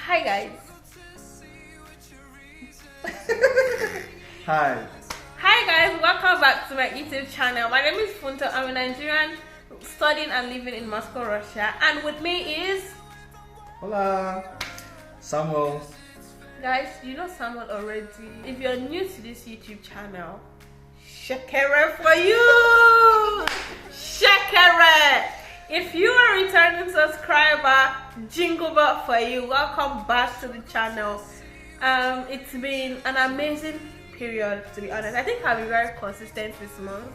Hi guys. Hi. Hi guys, welcome back to my YouTube channel. My name is Funto. I'm a Nigerian studying and living in Moscow, Russia. And with me is... Hola. Samuel. Guys, you know Samuel already. If you're new to this YouTube channel, shakere for you! Shakere! If you are a returning subscriber, jingle bell for you. Welcome back to the channel. It's been an amazing period, to be honest. I think I've been very consistent this month,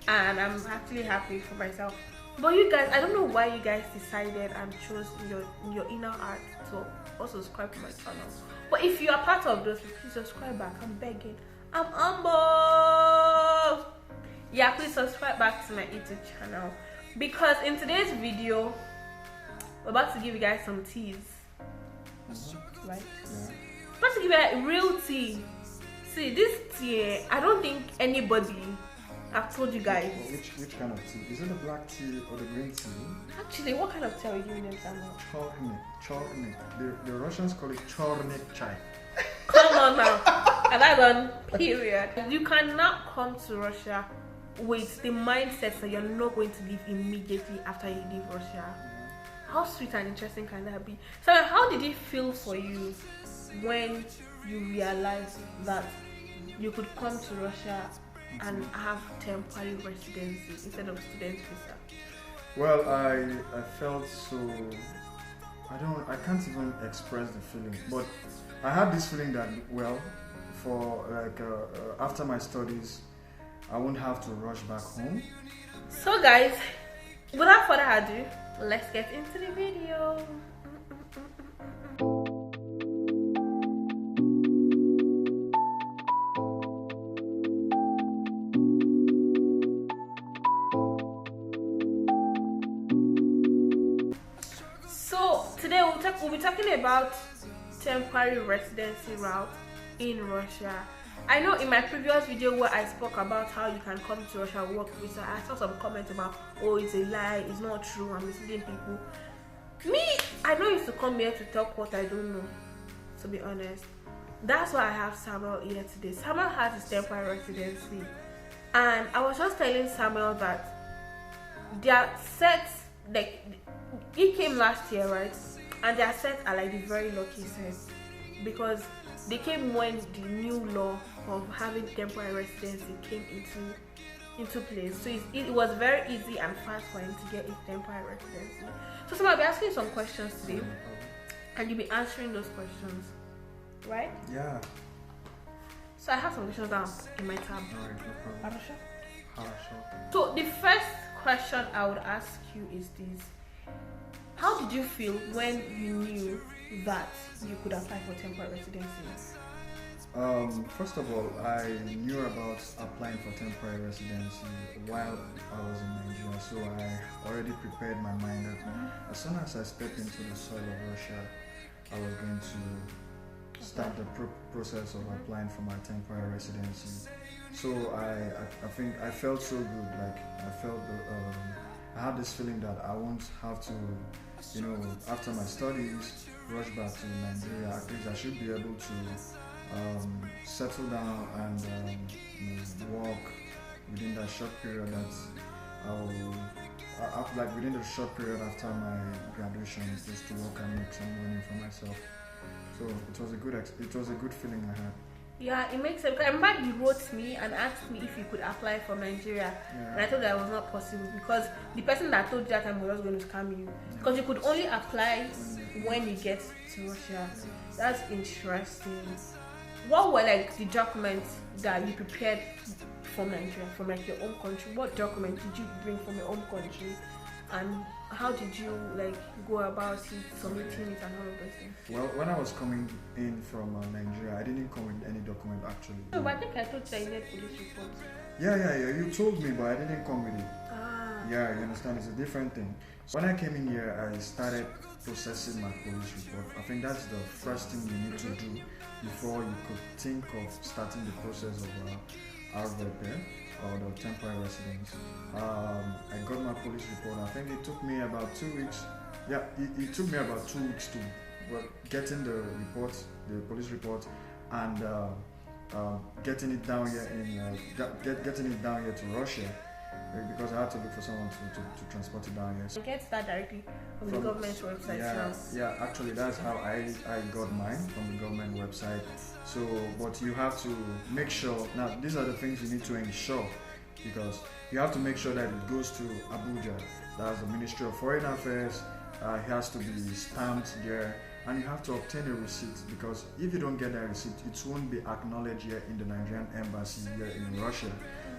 and I'm actually happy for myself. But you guys, I don't know why you guys decided and chose your inner heart to also subscribe to my channel. But if you are part of those, please subscribe back. I'm begging. I'm humble. Yeah, please subscribe back to my YouTube channel, because in today's video we're about to give you guys some teas, right? Yeah. I'm about to give you a real tea. See, this tea, I don't think anybody have told you guys. Which kind of tea? Is it the black tea or the green tea? Actually, what kind of tea are you giving them, Samuel? Chornik. The Russians call it chornik chai. Come on now. And that's on period. You cannot come to Russia with the mindset that you're not going to leave immediately after you leave Russia. How sweet and interesting can that be? So how did it feel for you when you realized that you could come to Russia and have temporary residency instead of student visa? Well, I felt so, I can't even express the feeling, but I had this feeling that, well, for like after my studies I won't have to rush back home. So guys, without further ado, let's get into the video. So today we'll be talking about temporary residency route in Russia. I know in my previous video where I spoke about how you can come to Russia work visa, I saw some comments about, oh, it's a lie, it's not true, I'm misleading people. Me, I don't used to come here to talk what I don't know, to be honest. That's why I have Samuel here today. Samuel has his temporary residency, and I was just telling Samuel that their sets, like, he came last year, right? And their sets are like the very lucky sets, because they came when the new law of having temporary residency came into place. So it was very easy and fast for him to get his temporary residency. So I'll be asking you some questions today, and you'll be answering those questions, right? Yeah. So I have some questions down in my tab. Alright, no problem. Sure. So the first question I would ask you is this: how did you feel when you knew that you could apply for temporary residency? First of all, I knew about applying for temporary residency while I was in Nigeria, so I already prepared my mind that as soon as I step into the soil of Russia, I was going to start the process of applying for my temporary residency. So I think I felt so good. Like I had this feeling that I won't have to, after my studies, rush back to Nigeria. At least I should be able to settle down and work within that short period within the short period after my graduation, just to work and make some money for myself. So it was a good feeling I had. Yeah, it makes sense. I remember you wrote me and asked me if you could apply for Nigeria, and I thought that was not possible because the person that told you that time was just going to scam you, because you could only apply when you get to Russia. That's interesting. What were like the documents that you prepared from Nigeria, from like your own country? What documents did you bring from your own country, and how did you like go about it, submitting it, and all of those things? Well, when I was coming in from Nigeria, I didn't come with any document actually. No, but I think I told you that you need police report. Yeah. You told me, but I didn't come with it. Ah. Yeah, you understand? It's a different thing. When I came in here, I started processing my police report. I think that's the first thing you need to do before you could think of starting the process of RVP or the temporary residence. I got my police report. I think it took me about 2 weeks. Yeah, it took me about 2 weeks to getting the report, the police report, and getting it down here getting it down here to Russia, because I had to look for someone to transport it down here. So get that directly from the government's website. Yeah, actually that's how I got mine, from the government website. So, but you have to make sure, now these are the things you need to ensure, because you have to make sure that it goes to Abuja, that's the Ministry of Foreign Affairs. It has to be stamped there, and you have to obtain a receipt, because if you don't get that receipt, it won't be acknowledged here in the Nigerian Embassy here in Russia.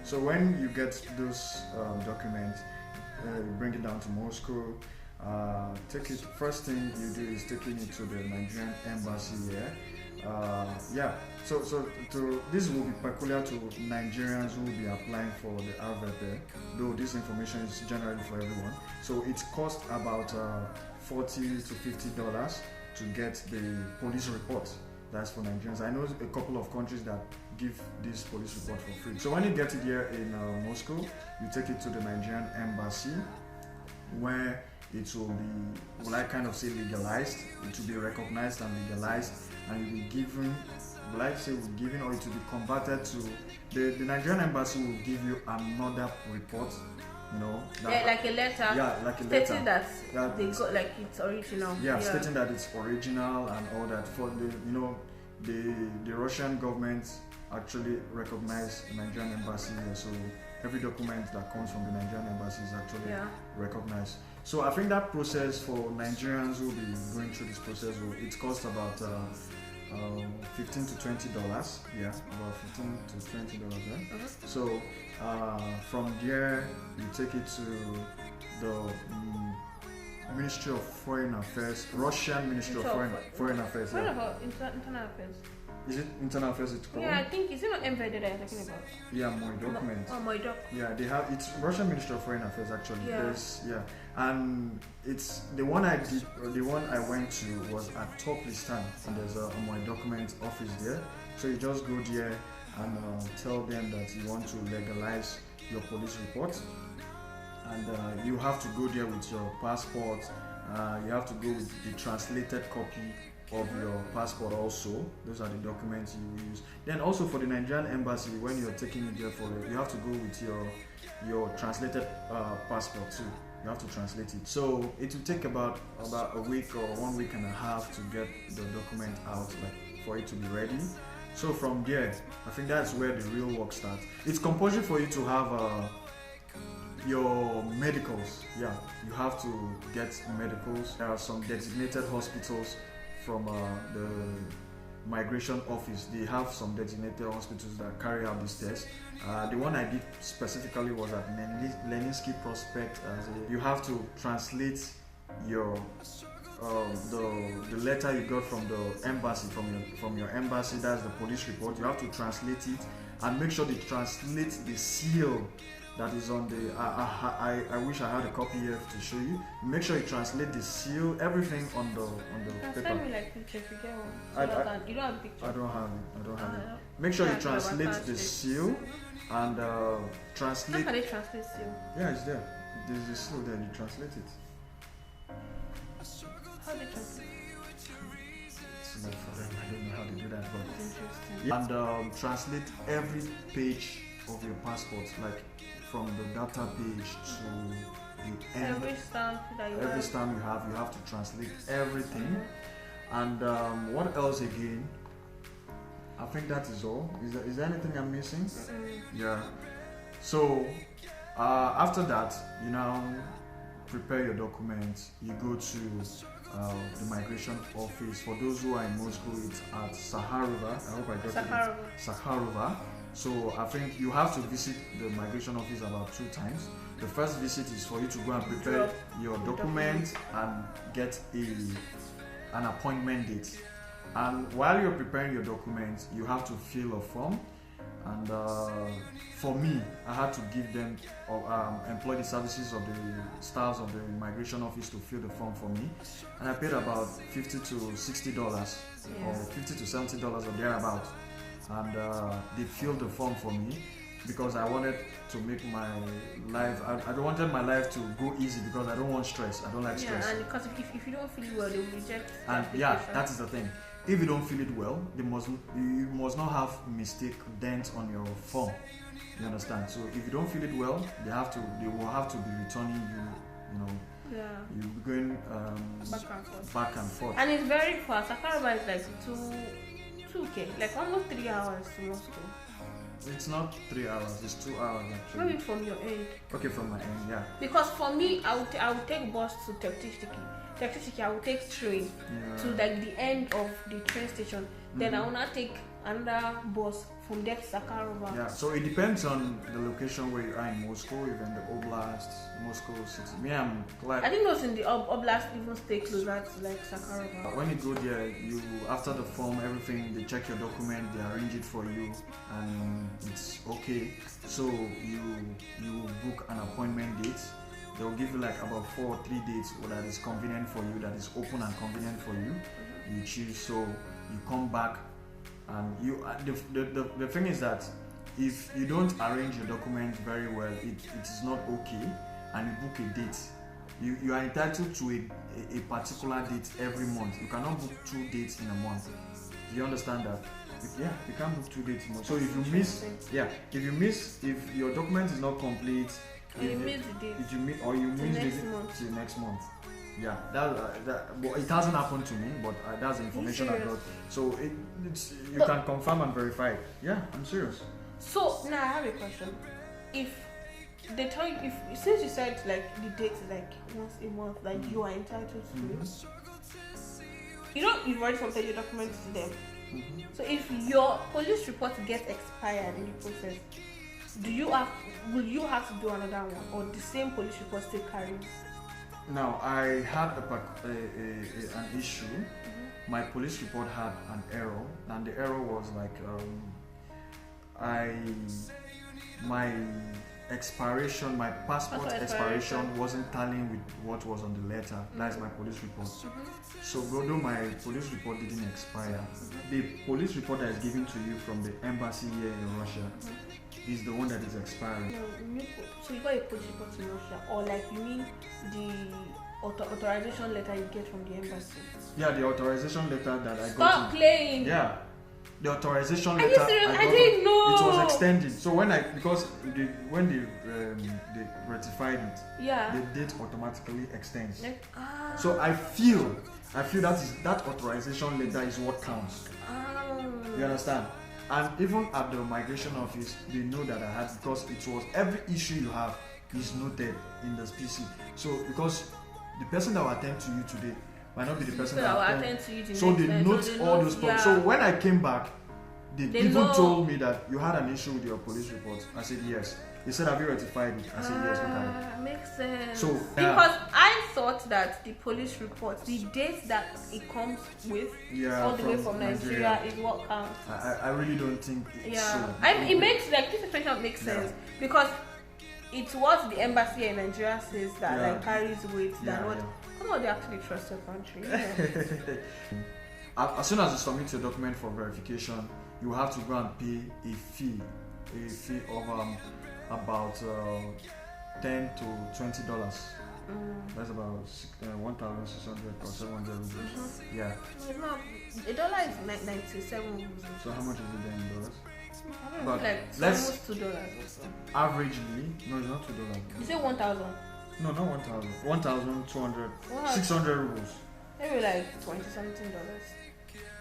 So when you get those documents, you bring it down to Moscow. Take it. First thing you do is taking it to the Nigerian Embassy here. So this will be peculiar to Nigerians who will be applying for the RVP, though this information is generally for everyone. So it costs about $40 to $50 to get the police report. That's for Nigerians. I know a couple of countries that give this police report for free. So when you get it here in Moscow, you take it to the Nigerian Embassy, where it will be, will I kind of say legalized, it will be recognized and legalized, and you'll be given, will I say given, or it will be converted to, the Nigerian Embassy will give you another report, you know. That, like a letter. Yeah, like a stating letter. that they got, like it's original. Yeah, stating that it's original and all that. For the, you know, the Russian government actually recognize the Nigerian Embassy here, so every document that comes from the Nigerian Embassy is actually recognized. So I think that process for Nigerians who will be going through this process, it costs about $15 to $20. Yeah, about $15 to $20. Yeah. So from there, you take it to the Ministry of Foreign Affairs, Russian Ministry of Foreign Affairs. What about internal affairs? Is it internal affairs? It's called? Yeah, I think, is it not embedded that you're talking about? Yeah, my document. My doc. Yeah, they have, it's Russian Ministry of Foreign Affairs actually. Yeah. And it's the one I did, the one I went to was at Turkmenistan, and there's a my document office there. So you just go there and tell them that you want to legalize your police report, and you have to go there with your passport. You have to go with the translated copy of your passport also. Those are the documents you will use. Then also for the Nigerian Embassy, when you're taking it there for it, you have to go with your translated passport too. You have to translate it. So it will take about a week or 1 week and a half to get the document out, like for it to be ready. So from there, I think that's where the real work starts. It's compulsory for you to have your medicals. Yeah, you have to get medicals. There are some designated hospitals from the migration office. They have some designated hospitals that carry out this test. The one I did specifically was at Leninsky Prospect. You have to translate your the letter you got from the embassy, from your embassy. That's the police report. You have to translate it and make sure they translate the seal that is on the. I wish I had a copy here to show you. Make sure you translate the seal, everything on the paper. Send me like picture if you get one. You don't have a picture. I don't have it. Make sure you translate the seal and translate. How can they translate seal? Yeah, it's there. There's the seal there. You translate it. How do they translate? It's not for them. I don't know how to do that, but It's interesting. and translate every page of your passport, like from the data page to the end. Every stamp that you Every have. stamp you have to translate everything. And what else again? I think that is all. Is there anything I'm missing? Yeah. So after that, you now prepare your documents. You go to the migration office. For those who are in Moscow, it's at Sakharova. I hope I got it. Sakharova. So I think you have to visit the migration office about 2 times. The first visit is for you to go and prepare your document and get an appointment date. And while you're preparing your documents, you have to fill a form. And for me, I had to give them employ the services of the staffs of the migration office to fill the form for me, and I paid about $50 to $60 or $50 to $70 or thereabout, and they filled the form for me. because I wanted to make my life. I don't wanted my life to go easy because I don't want stress. I don't like stress. Yeah, and because if you don't feel well, they will reject. And yeah, that is the thing. If you don't feel it well, you must not have mistake dent on your form. You understand? So if you don't feel it well, they will have to be returning you. You know. Yeah. You'll be going back and forth. And it's very fast. Sakaraba is like 2K, like almost 3 hours to Moscow. It's not 3 hours, it's 2 hours actually. Maybe from your end. Okay, from my end, yeah. Because for me, I would take bus to Tektishiki, I would take train to like the end of the train station. Then I will not take another bus from there to Sakharova. Yeah, so it depends on the location where you are in Moscow, even the Oblast, Moscow city. Me, I'm glad. I think those in the Oblast even stay closer to like Sakharova. When you go there, you after the form, everything, they check your document, they arrange it for you, and it's okay. So you book an appointment date. They'll give you like about 4 or 3 dates that is convenient for you, that is open and convenient for you. You choose, so you come back. And the thing is that if you don't arrange your document very well, it is not okay, and you book a date. You are entitled to a particular date every month. You cannot book 2 dates in a month. Do you understand that? You can't book 2 dates in a month. So if you miss, if your document is not complete, you miss the date. If you miss or you miss the date till next month. Yeah, well, it hasn't happened to me, but that's the information I got. So you can confirm and verify it. Yeah, I'm serious. So now I have a question. If they tell you, since you said like the date is like once a month, like you are entitled to it, you've already submitted your documents to them. So if your police report gets expired in the process, will you have to do another one, or the same police report still carries? Now, I had an issue. My police report had an error, and the error was like my passport expiration wasn't tallying with what was on the letter. That's my police report. So although my police report didn't expire, the police report that is given to you from the embassy here in Russia is the one that is expiring. So you got a police report in Russia, or like you mean the authorization letter you get from the embassy? Yeah, the authorization letter that I got. Stop playing! Yeah. The authorization letter. Are you serious? I didn't know. It was extended. So when they ratified it, the date automatically extends. So I feel that authorization letter is what counts. You understand? And even at the migration office, they know that I had, because it was every issue you have is noted in the PC. So because the person that will attend to you today might not be the person that will attend to you today. So they note all those problems. So when I came back, they even told me that you had an issue with your police report. I said yes. They said, have you rectified it? I said yes. Okay. Makes sense. So because I thought that the police report, the date that it comes with, all the way from Nigeria is what counts. I really don't think it's so. It makes this expression makes sense because it's what the embassy in Nigeria says that like carries weight than what. Come on, they actually trust your country. As soon as you submit your document for verification, you have to go and pay a fee of about $10 to $20. That's about 1,600 or 700 rubles. Yeah. $1 is 97 rubles. So how much is it then in dollars? But like almost $2 or so. Averagely, no, it's not $2. You say 1,000? No, not 1,000. 1,200. 600 rubles. Maybe like $20-something.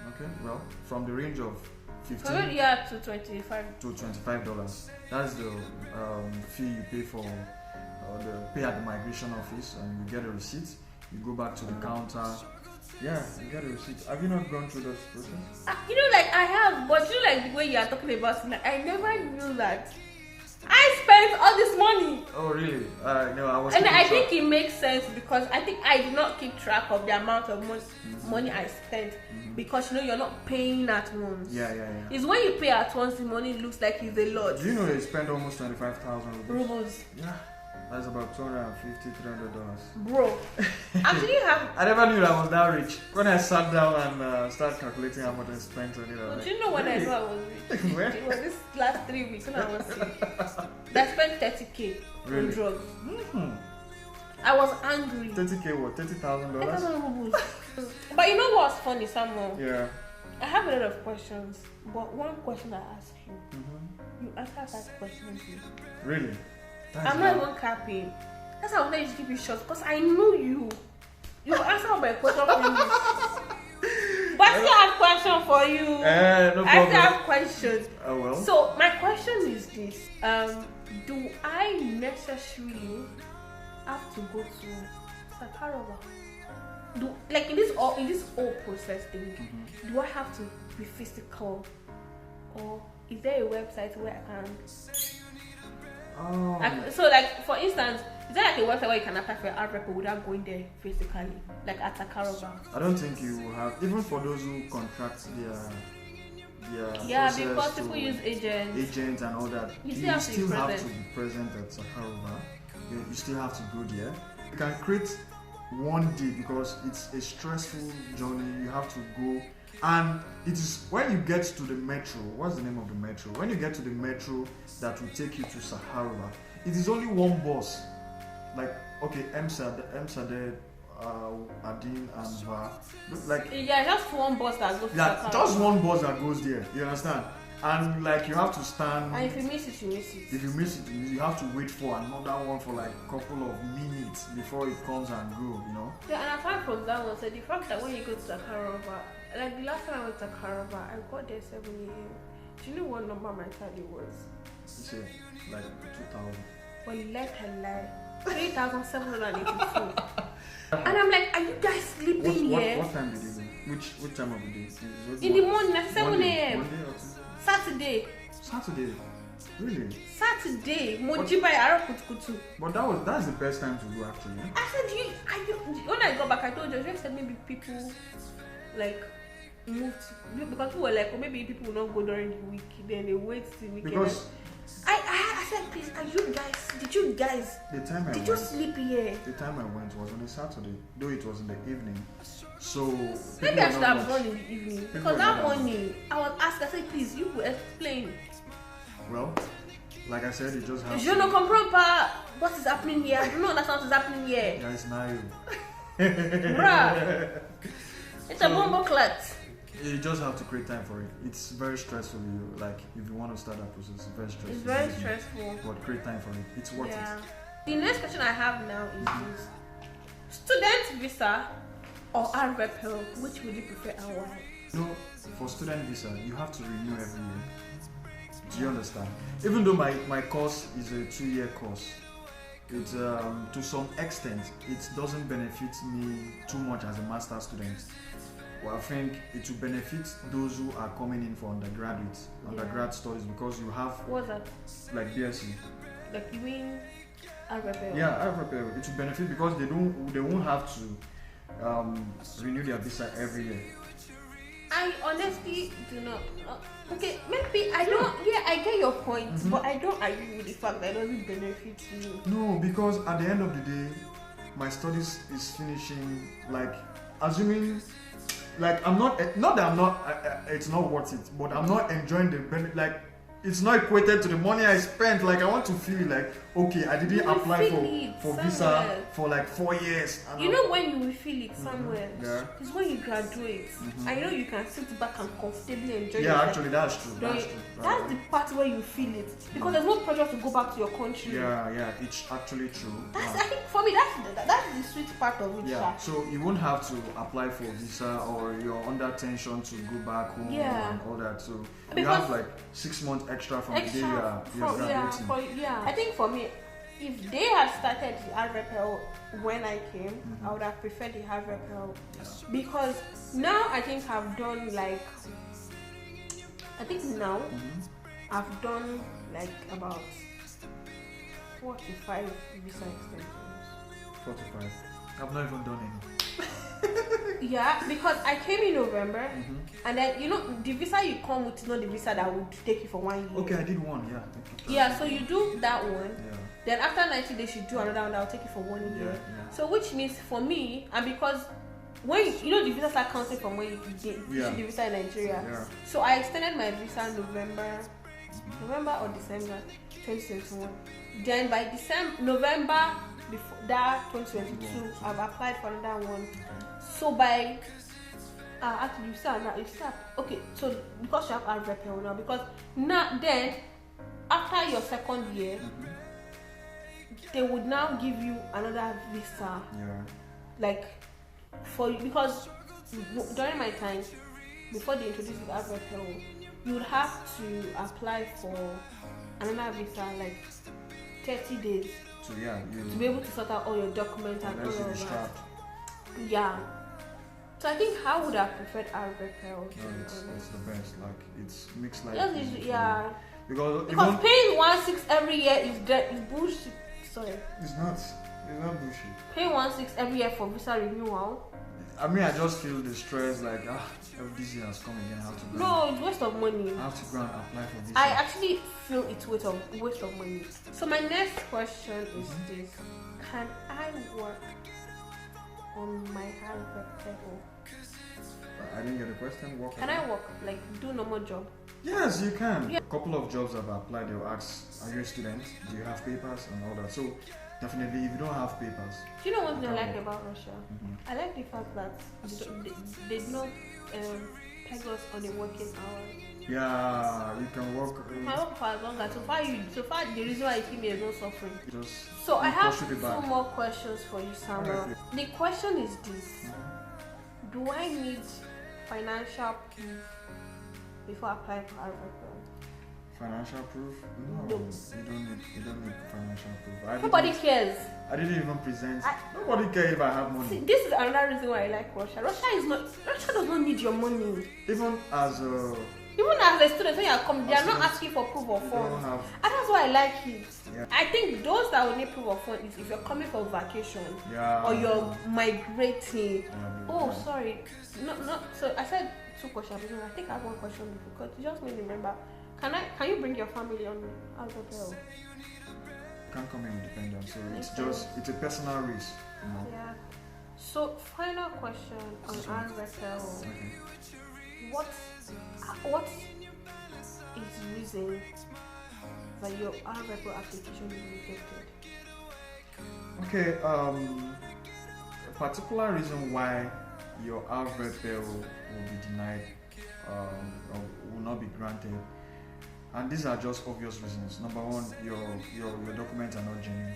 Okay, well, from the range of 15 to $25. That's the fee you pay for pay at the migration office, and you get a receipt. You go back to the counter. Yeah, you get a receipt. Have you not gone through this process? I have, but the way you are talking about it, I never knew that I spent all this money. Oh really? No, I was. And I think it makes sense because I think I did not keep track of the amount of money I spent because you're not paying at once. Yeah. It's when you pay at once the money looks like it's a lot. Do you know they spend almost 25,000 rubles? Rubles. Yeah. That's about $250, $300. Bro, actually have. I never knew I was that rich. When I sat down and started calculating how much I spent on it, I was like, Do you know when really? I knew I was rich? When? It was this last 3 weeks when I was sick. I spent 30K on Really? drugs. Mm-hmm. I was angry. 30K what? $30,000? 8,000 rubles. But you know what's funny, Samuel? Yeah. I have a lot of questions, but one question I asked you, Mm-hmm. you answered that question to me. Really? I'm not even capping. That's why I wanted you to keep it short because I know you. You will answer my question for me. But I still have question for you. No problem. I still have questions. Oh well. So my question is this: do I necessarily have to go to Sakarova? Like in this whole process thing, do I have to be physical, or is there a website where I can? So like for instance, is there like a website where you can apply for your referral without going there physically, like at Sakarova? I don't think you will have, even for those who contract their Yeah, process because to people use agents. and all that. You You still still have have to to be be present at Sakharova. You still have to go there. You can create one day because it's a stressful journey. You have to go, and it is when you get to the metro. What's the name of the metro? When you get to the metro that will take you to Sakharova, it is only one bus. Like okay, Emsade, Adin and Va. Like Yeah, just one bus that goes to Sakarova. just one bus that goes there. You understand? And like you have to stand. And if you miss it, you miss it. If you miss it, you have to wait for another one for like a couple of minutes before it comes and go, you know? Yeah, and apart from that one, so the fact that when you go to Sakarova, like the last time I went to Sakarova, I got there 7 a.m. Do you know what number my tally was? You say like 2,000. Well, let her lie. 3,782. And I'm like, are you guys sleeping here? What time did you go? Which time of the day? In the morning at 7 a.m. Monday or Tuesday? Saturday. Saturday. Really? Saturday. Mojibai Arakutukutu. But that's the best time to go actually. Eh? I said, when I got back, I told you, I said maybe people like moved because people were like, oh, maybe people will not go during the week, then they wait till the weekend. Because I said, please, did you guys did you sleep here? The time I went was on a Saturday, though it was in the evening. So maybe I should have gone in the evening because that morning I was asked, I said, please, you will explain. Well, like I said, you just have Je ne comprends pas what is happening here. I don't understand what is happening here. Yeah, it's Mario. Bruh. It's a bombo clat. You just have to create time for it. It's very stressful. Like if you want to start that process, it's very stressful. It's very stressful. But create time for it. It's worth it. The next question I have now is this: student visa or referral, which would you prefer and why? You know, for student visa, you have to renew every year. Do you understand? Even though my course is a 2-year course, it to some extent it doesn't benefit me too much as a master's student. Well, I think it will benefit those who are coming in for undergrad studies because you have what's that? Like BSc. Like you mean referral? Yeah, referral. It will benefit because they won't have to renew their visa every year. I honestly do not. Okay, maybe I don't. Yeah, I get your point, but I don't agree with the fact that it doesn't benefit me. No, because at the end of the day, my studies is finishing. Like, assuming, like I'm not that I'm not. It's not worth it, but I'm not enjoying the benefit. Like, it's not equated to the money I spent. Like, I want to feel like, okay, I didn't apply for visa for like 4 years. You know when you will feel it somewhere? Yeah. It's when you graduate. I know you can sit back and comfortably enjoy it. Yeah, actually, that's true. That's true. That's the part where you feel it. Because there's no pressure to go back to your country. Yeah, it's actually true. I think for me, that's the sweet part of it. Yeah, so you won't have to apply for visa or you're under tension to go back home and all that. So you have like 6 months extra from the day you're graduating. I think for me, if they had started the referral when I came, I would have preferred the referral because now I think I've done like I've done like about 45 visa extensions. 45. I've not even done any. Yeah, because I came in November, and then the visa you come with is not the visa that would take you for 1 year. Okay, I did one. Yeah, so you do that one. Yeah. Then after 90 days, you do another one that will take you for 1 year. So which means for me, and because when the visa start counting from when you issue the visa in Nigeria. So I extended my visa November or December 2021. Then by November before that 2022, I've applied for another one. So by actually you start okay. So because you have referral now, because now then after your second year, they would now give you another visa. Like for you, because during my time before they introduced the referral, you would have to apply for another visa like 30 days to be able to sort out all your documents and all of that. Yeah. So I think I would have preferred referral. No, it's the best. Like it's mixed like because paying 1.6 every year is bullshit. Sorry. It's not bullshit. Paying 1.6 every year for visa renewal. I mean, I just feel the stress, like, this year has come again, I have to go. No, it's waste of money. I have to go and apply for visa. I actually feel it's waste of money. So my next question is this: can I work on my referral? I didn't get the question. Can I work, like do normal job? Yes, you can. Yeah. A couple of jobs I've applied, they'll ask, are you a student? Do you have papers and all that? So definitely, if you don't have papers. Do you know one thing I like about Russia? I like the fact that they do not peg us on the working hours. Yeah, you can work. I work for as long as so far the reason why you see me is not suffering. So I have 2 more questions for you, Samuel. Right. The question is this: do I need financial proof before applying for referral? Financial proof? No, you don't need financial proof. Nobody cares. I didn't even present. Nobody cares if I have money. See, this is another reason why I like Russia. Russia does not need your money. Even as a student, when you are coming, they are not asking for proof of funds. And that's why I like it. Yeah. I think those that will need proof of funds is if you're coming for vacation or you're migrating. Sorry. No. So I said 2 questions. I think I have 1 question before because you just made me remember. Can you bring your family on referral? Can't come in independent, so it's a personal risk. Yeah. So final question on referral. Okay. What is the reason that your referral application is rejected? Okay. A particular reason why your referral will be denied or will not be granted. And these are just obvious reasons. Number one, your documents are not genuine.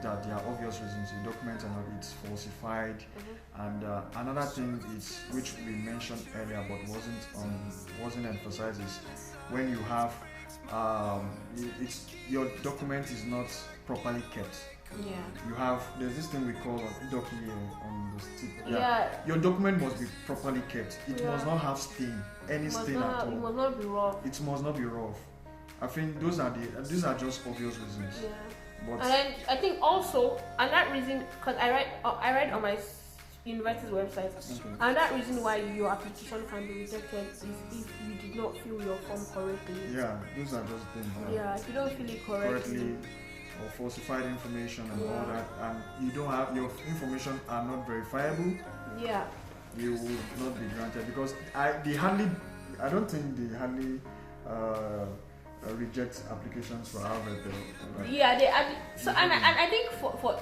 That there are obvious reasons. Your documents are not, it's falsified. And another thing is, which we mentioned earlier but wasn't emphasized, is when you have your document is not properly kept. There's this thing we call document on the stick. Your document must be properly kept. It must not have stain, any stain at all. It must not be rough. It must not be rough. I think these are just obvious reasons. But and then I think also another reason, because I read on my university's website, and that reason why your application can be rejected is if you did not fill your form correctly. Yeah, those are just things. If you don't fill it correctly. Or falsified information and all that, and you don't have your information are not verifiable, you will not be granted, because I don't think they hardly reject applications for referral. Right? They add, so and I think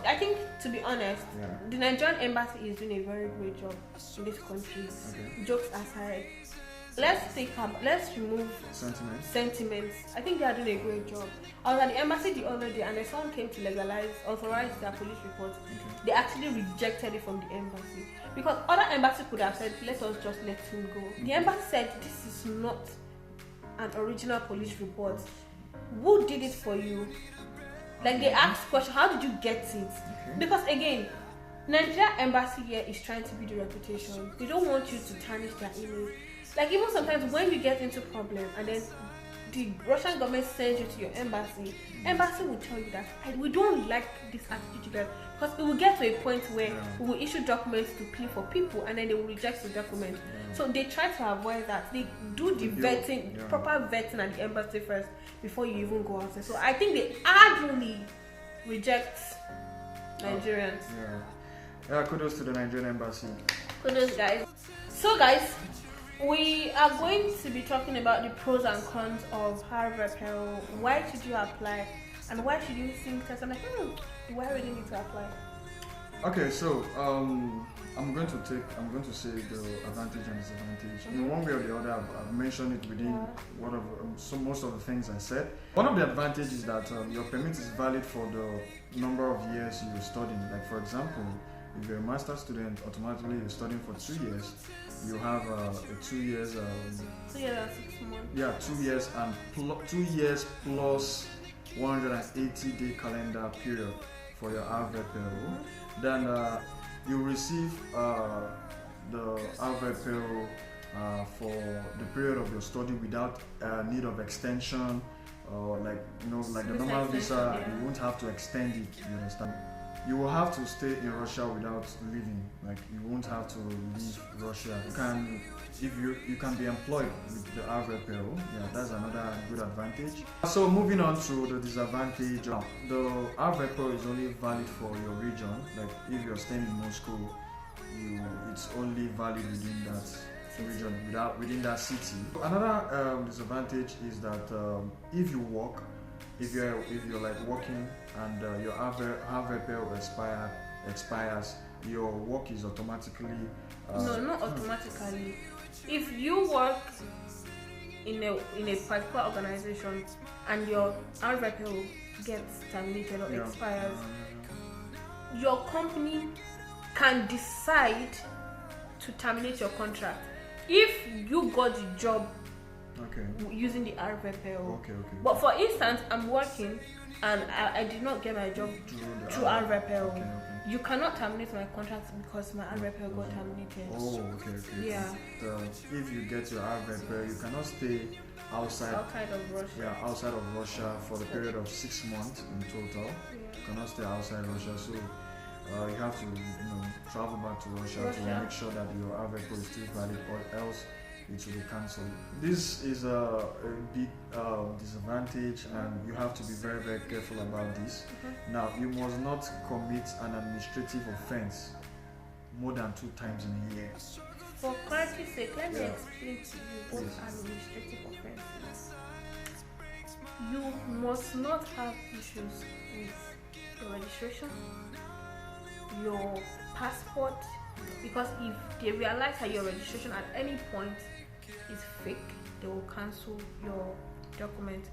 I think to be honest, the Nigerian Embassy is doing a very great job in this country. Jokes aside, let's remove sentiments. I think they are doing a great job. I was at the embassy the other day and the someone came to authorize their police report. They actually rejected it from the embassy because other embassies could have said, let us just let him go. The embassy said, this is not an original police report. Who did it for you? Like they asked question, how did you get it? Because again, Nigerian embassy here is trying to build a reputation. They don't want you to tarnish their image. Like even sometimes when you get into problem and then the Russian government sends you to your embassy will tell you that we don't like this attitude you get, because it will get to a point where we will issue documents to plea for people and then they will reject the document. So they try to avoid that. They do the vetting, proper vetting at the embassy first before you even go outside. So I think they ardently reject Nigerians. Yeah, kudos to the Nigerian Embassy. Kudos, guys. So guys, we are going to be talking about the pros and cons of referral. Why should you apply, and why should you think that I'm like, do I really need to apply? Okay, so I'm going to say the advantage and disadvantage. In one way or the other, I've mentioned it within one of most of the things I said. One of the advantages is that your permit is valid for the number of years you're studying. Like for example, if you're a master's student, automatically you're studying for 2 years. You have a 2 years. 2 years and 6 months. Yeah, 2 years and 2 years plus 180-day calendar period for your referral. Then you receive the referral for the period of your study without need of extension, or like the normal visa. You won't have to extend it. You understand? You will have to stay in Russia without leaving. Like you won't have to leave Russia. You can be employed with the referral. Yeah, that's another good advantage. So moving on to the disadvantage. The referral is only valid for your region. Like if you're staying in Moscow, it's only valid within that region, within that city. Another disadvantage is that if you work, if you're like working and your referral expires, your work is automatically no, not automatically. If you work in a particular organization and your referral gets terminated or expires, your company can decide to terminate your contract if you got the job using the referral. But for instance, I'm working and I did not get my job through referral. You cannot terminate my contract because my referral got terminated. Yeah. If you get your referral, you cannot stay outside of Russia. Yeah, outside of Russia for the period of 6 months in total. You cannot stay outside Russia, so you have to travel back to Russia to make sure that your referral is still valid, or else it will be cancelled. This is a big disadvantage, and you have to be very, very careful about this. Now, you must not commit an administrative offense more than 2 times in a year. For clarity's sake, let me explain to you what administrative offenses. You must not have issues with your registration, your passport, because if they realize that your registration at any point is fake, they will cancel your document.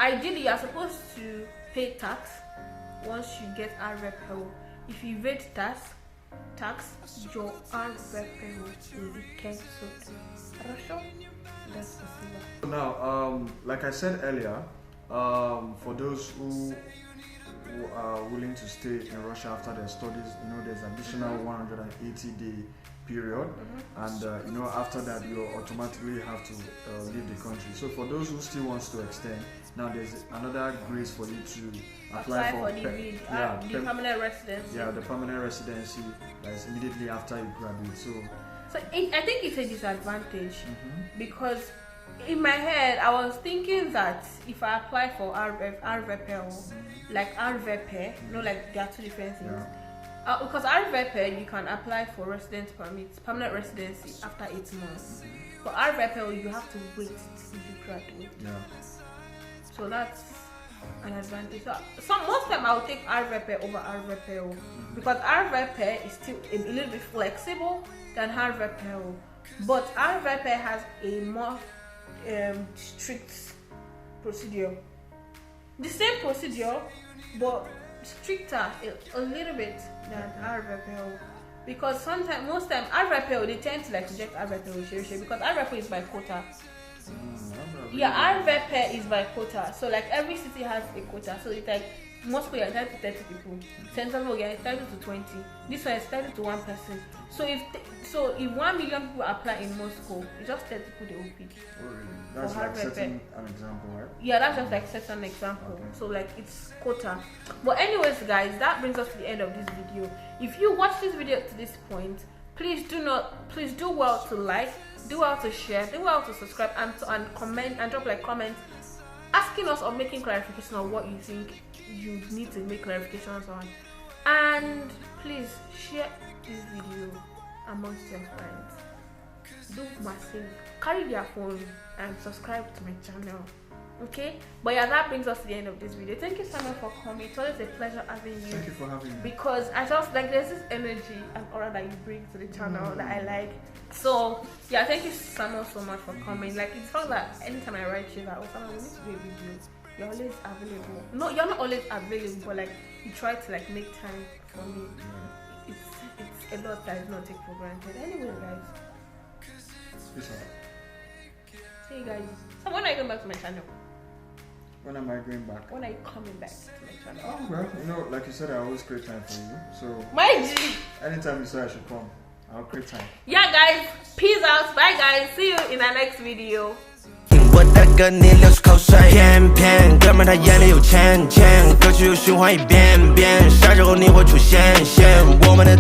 Ideally, you are supposed to pay tax once you get referral. If you evade tax, your referral will be cancelled. That's possible. Now, like I said earlier, for those who are willing to stay in Russia after their studies, there's additional 180-day period, and after that you automatically have to leave the country. So for those who still wants to extend, now there's another grace for you to apply for the permanent residency. Yeah, the permanent residency that is immediately after you graduate. So I think it's a disadvantage because in my head I was thinking that if I apply for referral, like like there are 2 different things. Because referral, you can apply for residence permit, permanent residency after 8 months. For referral, you have to wait till you graduate. So that's an advantage. So most time I will take referral over referral because referral is still a little bit flexible than referral, but referral has a more strict procedure. The same procedure, but stricter a little bit than referral, because most time referral they tend to reject referral because referral is by quota. referral is by quota, so like every city has a quota. So it's like Moscow you're entitled to 30 people, Central you're entitled to 20. This one is entitled to 1 person. So if 1 million people apply in Moscow, it's just 30 people they will pick. That's like setting an example, right? Yeah, that's just like set an example. So like it's quota. But anyways, guys, that brings us to the end of this video. If you watch this video to this point, please do well to like, do well to share, do well to subscribe, and comment and drop like comments asking us or making clarification on what you think you need to make clarifications on. And please share this video amongst your friends. Do massive, carry their phone and subscribe to my channel. Okay, but yeah, that brings us to the end of this video. Thank you so much for coming. It's always a pleasure having you. Thank you for having me. Because I just like there's this energy and aura that you bring to the channel that I like. So yeah, thank you Samuel so much for coming. Like it's felt that anytime I write you that oh Samuel, we need to do a video. You're always available. No, you're not always available, but like you try to like make time for me. It's a lot that I do not take for granted. Anyway, guys. Peace out. See you guys. So when are you going back to my channel? When am I going back? When are you coming back to my channel? Oh well, you know, like you said, I always create time for you. So My G. anytime you say I should come, I'll create time. Yeah, guys. Peace out. Bye, guys. See you in the next video. 我大哥你流出口水，偏偏哥们他眼里有钱，歌曲又循环一遍遍，啥时候你会出现？我们的。